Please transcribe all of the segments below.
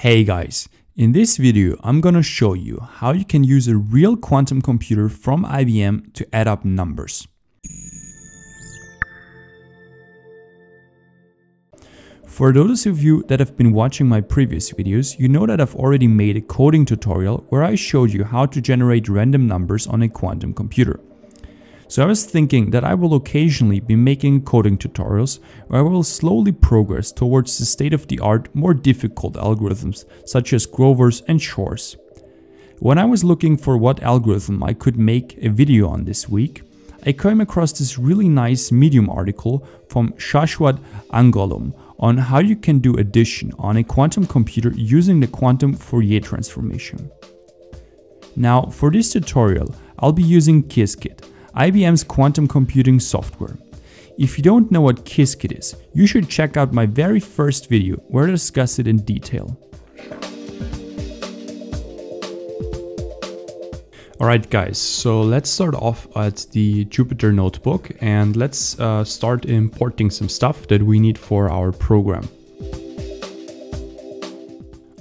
Hey guys, in this video I'm gonna show you how you can use a real quantum computer from IBM to add up numbers. For those of you that have been watching my previous videos, you know that I've already made a coding tutorial where I showed you how to generate random numbers on a quantum computer. So I was thinking that I will occasionally be making coding tutorials where I will slowly progress towards the state-of-the-art, more difficult algorithms such as Grover's and Shor's. When I was looking for what algorithm I could make a video on this week, I came across this really nice Medium article from Shashwat Angolum on how you can do addition on a quantum computer using the quantum Fourier transformation. Now for this tutorial I'll be using Qiskit, IBM's quantum computing software. If you don't know what Qiskit is, you should check out my very first video where I discuss it in detail. Alright guys, so let's start off at the Jupyter notebook and let's start importing some stuff that we need for our program.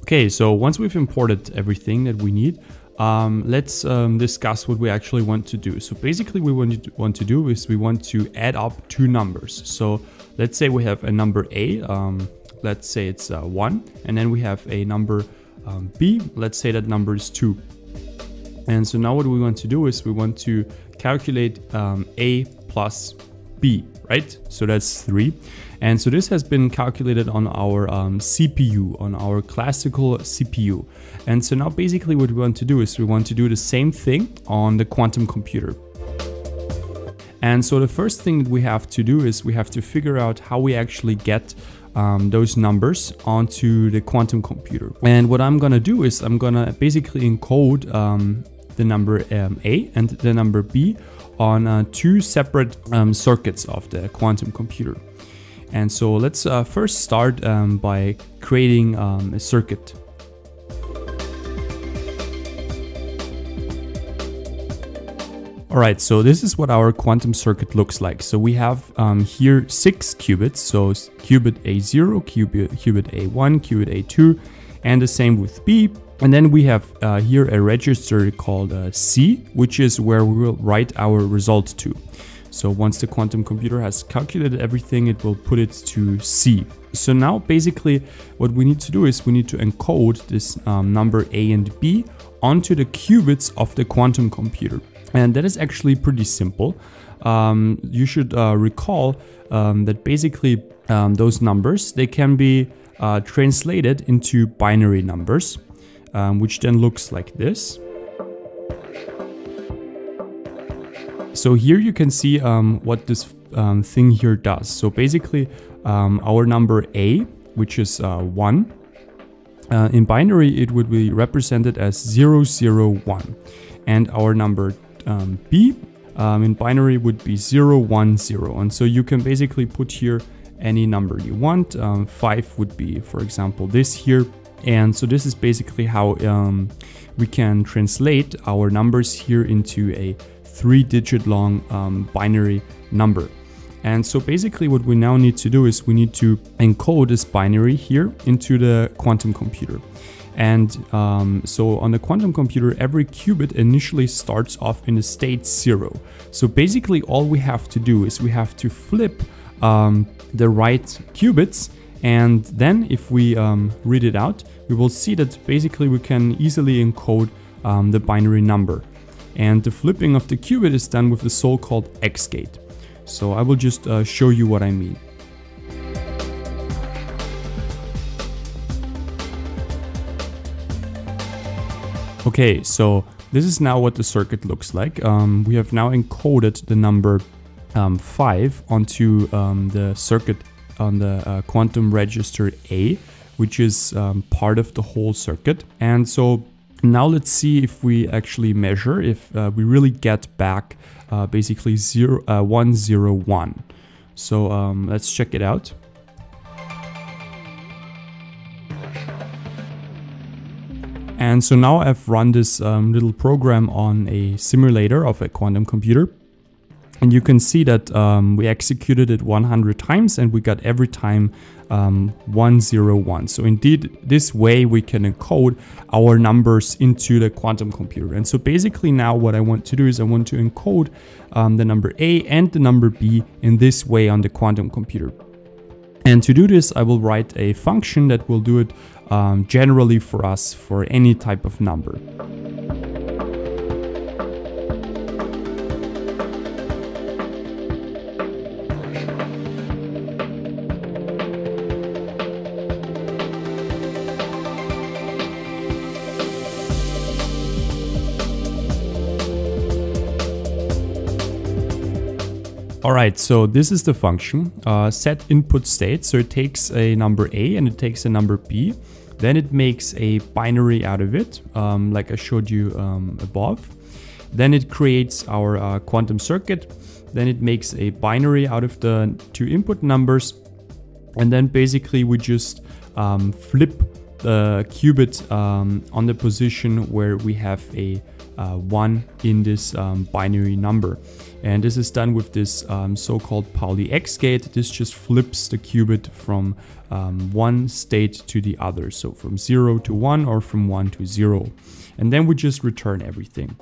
Okay, so once we've imported everything that we need, let's discuss what we actually want to do. So basically what we want to do is we want to add up two numbers. So let's say we have a number A, let's say it's 1, and then we have a number B, let's say that number is 2. And so now what we want to do is we want to calculate A plus B, right? So that's 3. And so this has been calculated on our CPU, on our classical CPU. And so now basically what we want to do is we want to do the same thing on the quantum computer. And so the first thing that we have to do is we have to figure out how we actually get those numbers onto the quantum computer. And what I'm gonna do is I'm gonna basically encode the number A and the number B on two separate circuits of the quantum computer. And so let's first start by creating a circuit. Alright, so this is what our quantum circuit looks like. So we have here 6 qubits, so qubit A0, qubit A1, qubit A2, and the same with B. And then we have here a register called C, which is where we will write our result to. So once the quantum computer has calculated everything, it will put it to C. So now basically what we need to do is we need to encode this number A and B onto the qubits of the quantum computer. And that is actually pretty simple. You should recall that basically those numbers, they can be translated into binary numbers, which then looks like this. So here you can see what this thing here does. So basically our number A, which is 1, in binary it would be represented as 0, 0, 1. And our number B in binary would be 0, 1, 0. And so you can basically put here any number you want. 5 would be, for example, this here. And so this is basically how we can translate our numbers here into a 3-digit long binary number. And so basically what we now need to do is we need to encode this binary here into the quantum computer. And so on the quantum computer, every qubit initially starts off in the state 0. So basically all we have to do is we have to flip the right qubits, and then if we read it out, we will see that basically we can easily encode the binary number. And the flipping of the qubit is done with the so-called X gate. So I will just show you what I mean. Okay, so this is now what the circuit looks like. We have now encoded the number 5 onto the circuit on the quantum register A, which is part of the whole circuit. And so now let's see if we actually measure, if we really get back basically 1, 0, 1. So let's check it out. And so now I've run this little program on a simulator of a quantum computer. And you can see that we executed it 100 times and we got every time 101. So indeed, this way we can encode our numbers into the quantum computer. And so basically now what I want to do is I want to encode the number A and the number B in this way on the quantum computer. And to do this, I will write a function that will do it generally for us for any type of number. Alright, so this is the function, set input state. So it takes a number A and it takes a number B. Then it makes a binary out of it, like I showed you above. Then it creates our quantum circuit. Then it makes a binary out of the two input numbers. And then basically we just flip the qubit on the position where we have a 1 in this binary number. And this is done with this so-called Pauli X gate. This just flips the qubit from one state to the other. So from 0 to 1 or from 1 to 0. And then we just return everything.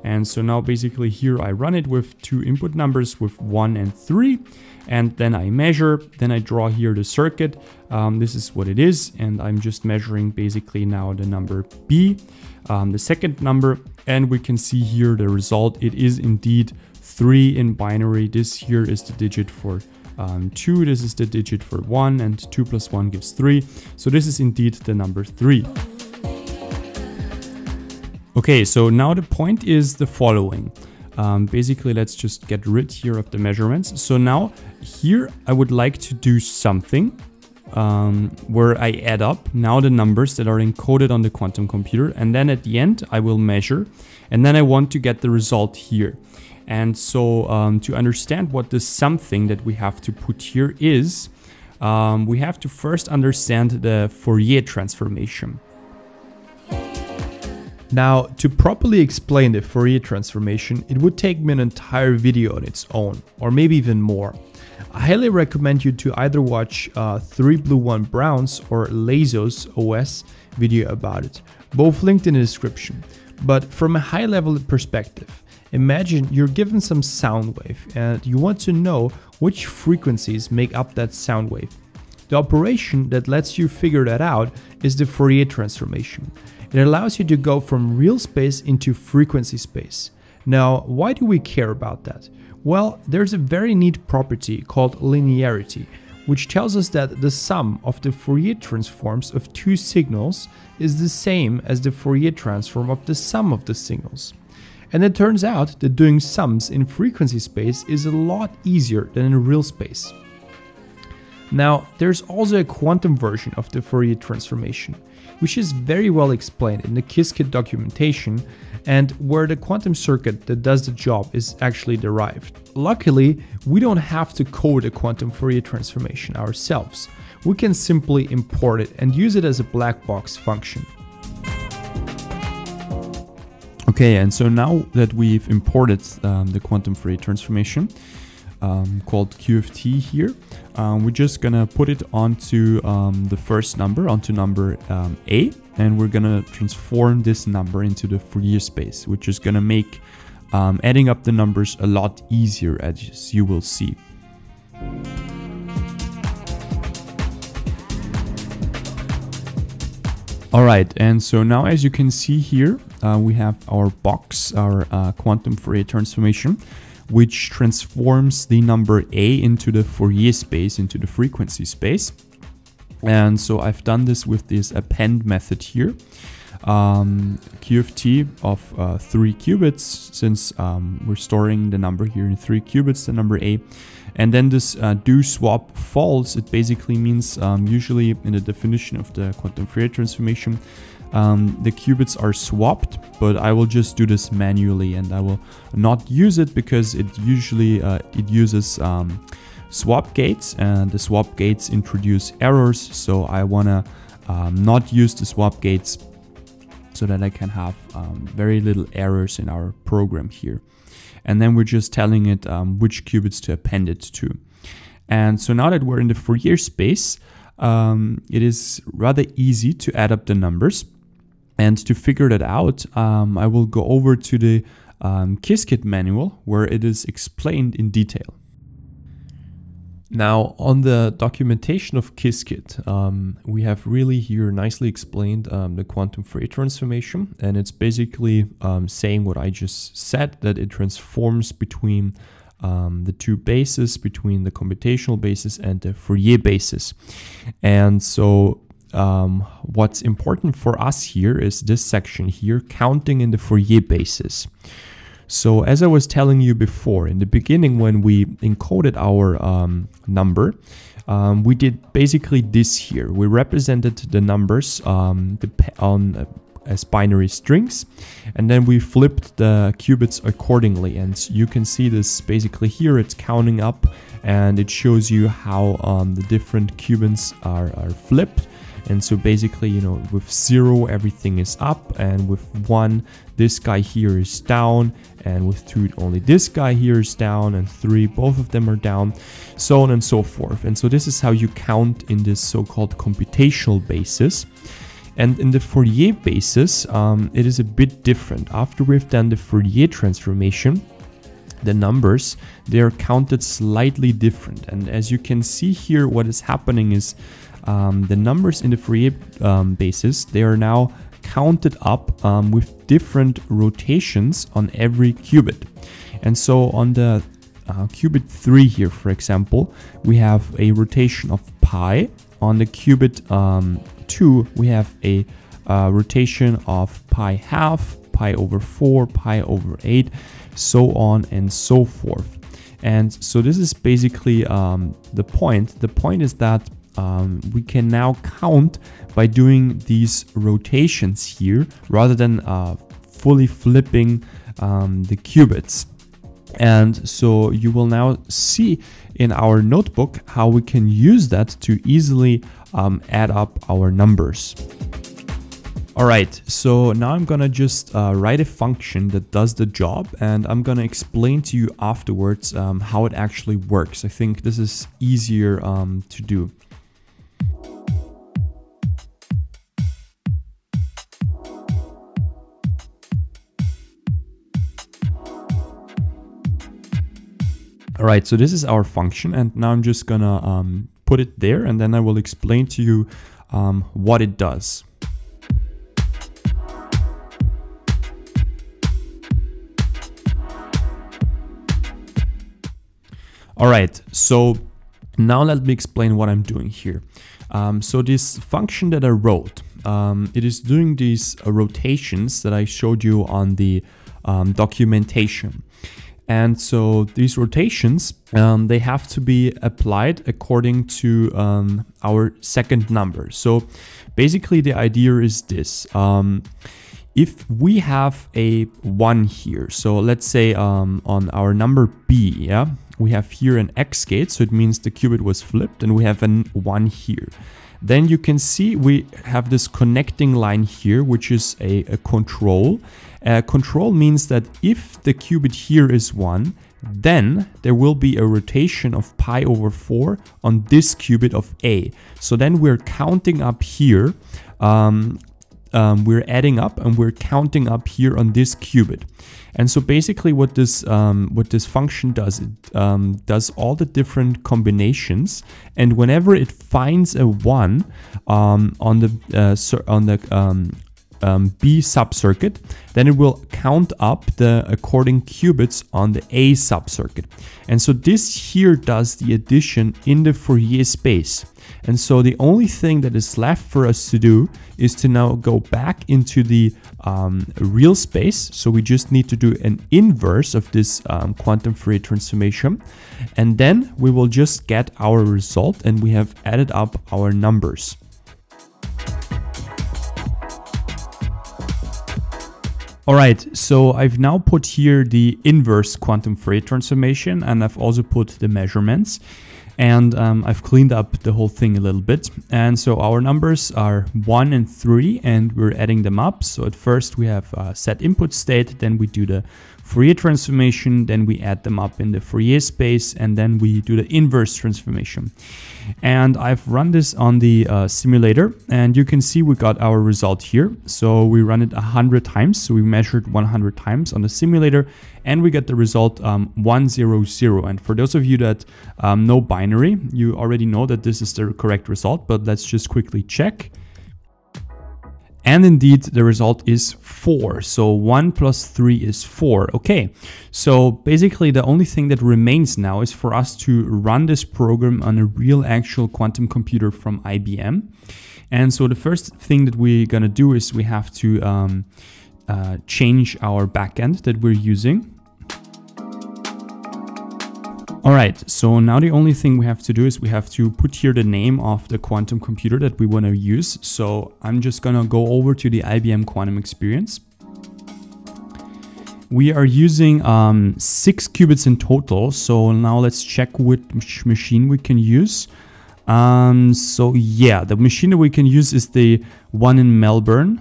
And so now basically here I run it with two input numbers with 1 and 3. And then I measure, then I draw here the circuit. This is what it is. And I'm just measuring basically now the number B, the second number. And we can see here the result. It is indeed 3 in binary. This here is the digit for 2. This is the digit for 1. And 2 plus 1 gives 3. So this is indeed the number 3. Okay, so now the point is the following. Basically, let's just get rid here of the measurements. So now here I would like to do something where I add up now the numbers that are encoded on the quantum computer. And then at the end, I will measure. And then I want to get the result here. And so to understand what this something that we have to put here is, we have to first understand the Fourier transformation. Now, to properly explain the Fourier transformation, it would take me an entire video on its own, or maybe even more. I highly recommend you to either watch 3 Blue 1 Brown's or Lazo's OS video about it, both linked in the description. But from a high level perspective, imagine you're given some sound wave and you want to know which frequencies make up that sound wave. The operation that lets you figure that out is the Fourier transformation. It allows you to go from real space into frequency space. Now, why do we care about that? Well, there's a very neat property called linearity, which tells us that the sum of the Fourier transforms of two signals is the same as the Fourier transform of the sum of the signals. And it turns out that doing sums in frequency space is a lot easier than in real space. Now, there's also a quantum version of the Fourier transformation, which is very well explained in the Qiskit documentation and where the quantum circuit that does the job is actually derived. Luckily, we don't have to code a quantum Fourier transformation ourselves. We can simply import it and use it as a black box function. Okay, and so now that we've imported the quantum Fourier transformation, called QFT here, we're just gonna put it onto the first number, onto number A, and we're gonna transform this number into the Fourier space, which is gonna make adding up the numbers a lot easier, as you will see. Alright, and so now as you can see here, we have our box, our quantum Fourier transformation, which transforms the number A into the Fourier space, into the frequency space. And so I've done this with this append method here. QFT of 3 qubits, since we're storing the number here in 3 qubits, the number A. And then this do swap false, it basically means usually in the definition of the quantum Fourier transformation, the qubits are swapped, but I will just do this manually and I will not use it because it usually it uses swap gates, and the swap gates introduce errors. So I want to not use the swap gates so that I can have very little errors in our program here. And then we're just telling it which qubits to append it to. And so now that we're in the Fourier space, it is rather easy to add up the numbers. And to figure that out, I will go over to the Qiskit manual, where it is explained in detail. Now, on the documentation of Qiskit, we have really here nicely explained the quantum Fourier transformation, and it's basically saying what I just said, that it transforms between the two bases, between the computational basis and the Fourier basis. And so what's important for us here is this section here, counting in the Fourier basis. So as I was telling you before, in the beginning when we encoded our number, we did basically this here. We represented the numbers as binary strings, and then we flipped the qubits accordingly. And you can see this basically here, it's counting up, and it shows you how the different qubits are flipped. And so basically, you know, with 0, everything is up, and with 1, this guy here is down, and with 2, only this guy here is down, and 3, both of them are down, so on and so forth. And so this is how you count in this so-called computational basis. And in the Fourier basis, it is a bit different. After we've done the Fourier transformation, the numbers, they are counted slightly different. And as you can see here, what is happening is the numbers in the Fourier basis, they are now counted up with different rotations on every qubit. And so on the qubit 3 here, for example, we have a rotation of pi. On the qubit 2, we have a rotation of pi half, pi over 4, pi over 8, so on and so forth. And so this is basically the point. The point is that we can now count by doing these rotations here rather than fully flipping the qubits. And so you will now see in our notebook how we can use that to easily add up our numbers. All right, so now I'm gonna just write a function that does the job, and I'm gonna explain to you afterwards how it actually works. I think this is easier to do. All right, so this is our function, and now I'm just gonna put it there, and then I will explain to you what it does. All right, so now let me explain what I'm doing here. So this function that I wrote, it is doing these rotations that I showed you on the documentation. And so these rotations, they have to be applied according to our second number. So basically the idea is this. If we have a 1 here, so let's say on our number B, yeah, we have here an X gate, so it means the qubit was flipped, and we have a 1 here. Then you can see we have this connecting line here, which is a control. Control means that if the qubit here is 1, then there will be a rotation of pi over 4 on this qubit of A. So then we're counting up here, we're adding up, and we're counting up here on this qubit. And so basically what this function does, it does all the different combinations, and whenever it finds a 1 on the B subcircuit, then it will count up the according qubits on the A subcircuit. And so this here does the addition in the Fourier space. And so the only thing that is left for us to do is to now go back into the real space. So we just need to do an inverse of this quantum Fourier transformation. And then we will just get our result, and we have added up our numbers. All right, so I've now put here the inverse quantum Fourier transformation, and I've also put the measurements. And I've cleaned up the whole thing a little bit. And so our numbers are 1 and 3, and we're adding them up. So at first we have set input state, then we do the Fourier transformation, then we add them up in the Fourier space, and then we do the inverse transformation. And I've run this on the simulator, and you can see we got our result here. So we run it 100 times. So we measured 100 times on the simulator, and we get the result 100. And for those of you that know binary, you already know that this is the correct result, but let's just quickly check. And indeed, the result is 4. So 1 plus 3 is 4. Okay, so basically the only thing that remains now is for us to run this program on a real actual quantum computer from IBM. And so the first thing that we're gonna do is we have to change our backend that we're using. All right, so now the only thing we have to do is we have to put here the name of the quantum computer that we want to use. So I'm just gonna go over to the IBM Quantum Experience. We are using 6 qubits in total. So now let's check which machine we can use. So yeah, the machine that we can use is the one in Melbourne,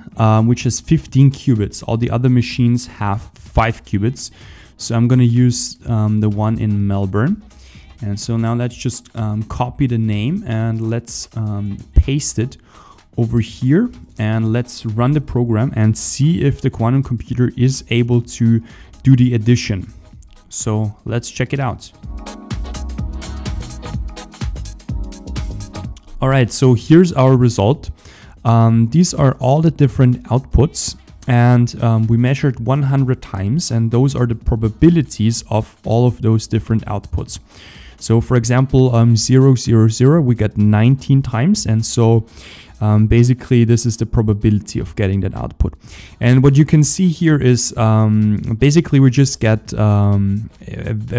which has 15 qubits. All the other machines have 5 qubits. So I'm going to use the one in Melbourne. And so now let's just copy the name and let's paste it over here. And let's run the program and see if the quantum computer is able to do the addition. So let's check it out. All right, so here's our result. These are all the different outputs. And we measured 100 times, and those are the probabilities of all of those different outputs. So for example, 0, 0, 0, we got 19 times, and so basically this is the probability of getting that output. And what you can see here is basically we just get a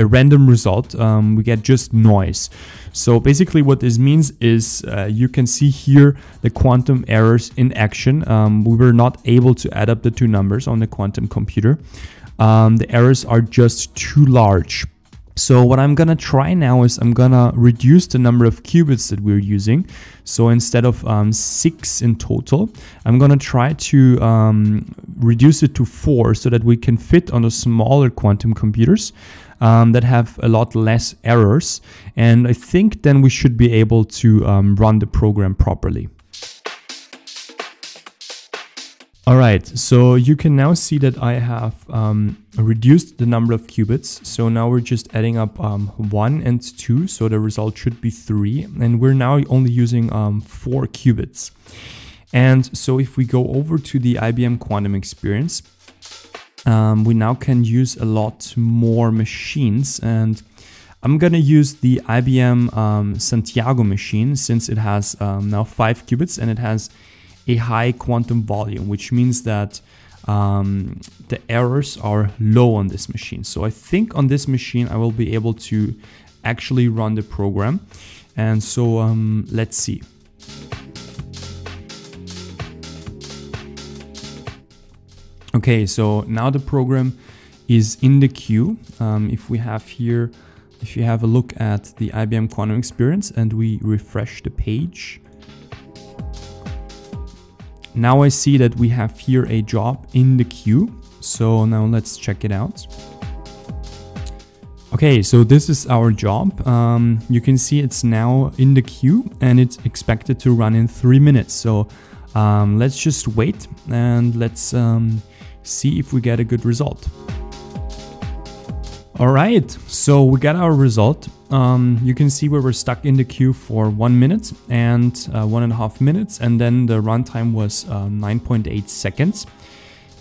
random result. We get just noise. So basically what this means is you can see here the quantum errors in action. We were not able to add up the two numbers on the quantum computer. The errors are just too large. So what I'm gonna try now is I'm gonna reduce the number of qubits that we're using. So instead of 6 in total, I'm gonna try to reduce it to 4 so that we can fit on the smaller quantum computers that have a lot less errors. And I think then we should be able to run the program properly. All right, so you can now see that I have reduced the number of qubits. So now we're just adding up 1 and 2, so the result should be 3. And we're now only using 4 qubits. And so if we go over to the IBM Quantum Experience, we now can use a lot more machines. And I'm gonna use the IBM Santiago machine, since it has now 5 qubits and it has a high quantum volume, which means that the errors are low on this machine. So I think on this machine I will be able to actually run the program. And so let's see. Okay, so now the program is in the queue. If you have a look at the IBM Quantum Experience and we refresh the page, now I see that we have here a job in the queue. So now let's check it out. Okay, so this is our job. You can see it's now in the queue and it's expected to run in 3 minutes. So let's just wait and let's see if we get a good result. All right, so we got our result. You can see we were stuck in the queue for 1 minute and 1.5 minutes, and then the runtime was 9.8 seconds.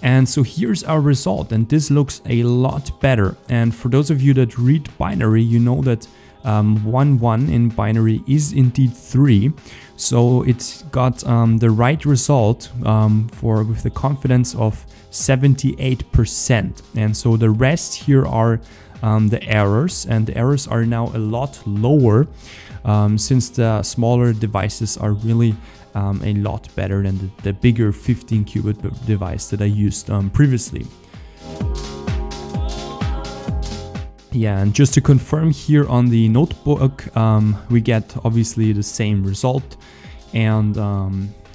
And so here's our result, and this looks a lot better. And for those of you that read binary, you know that 1, 1 in binary is indeed 3. So it's got the right result with the confidence of 78%. And so the rest here are the errors, and the errors are now a lot lower since the smaller devices are really a lot better than the bigger 15 qubit device that I used previously. Yeah, and just to confirm here on the notebook, we get obviously the same result. And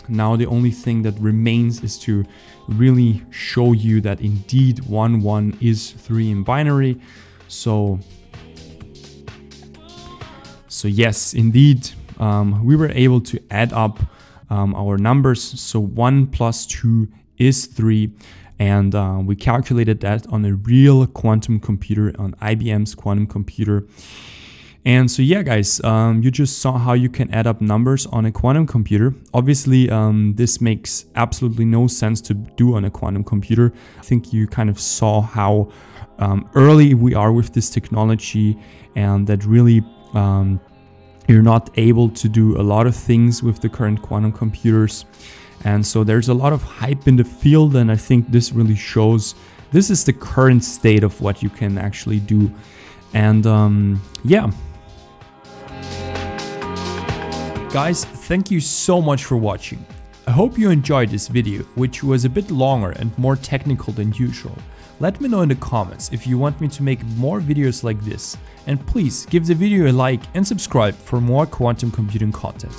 now the only thing that remains is to really show you that indeed 1, 1 is 3 in binary. So yes, indeed, we were able to add up our numbers. So 1 plus 2 is 3. And we calculated that on a real quantum computer, on IBM's quantum computer. And so yeah, guys, you just saw how you can add up numbers on a quantum computer. Obviously, this makes absolutely no sense to do on a quantum computer. I think you kind of saw how early we are with this technology, and that really you're not able to do a lot of things with the current quantum computers. And so there's a lot of hype in the field, and I think this really shows this is the current state of what you can actually do. And yeah. Guys, thank you so much for watching. I hope you enjoyed this video, which was a bit longer and more technical than usual. Let me know in the comments if you want me to make more videos like this. And please give the video a like and subscribe for more quantum computing content.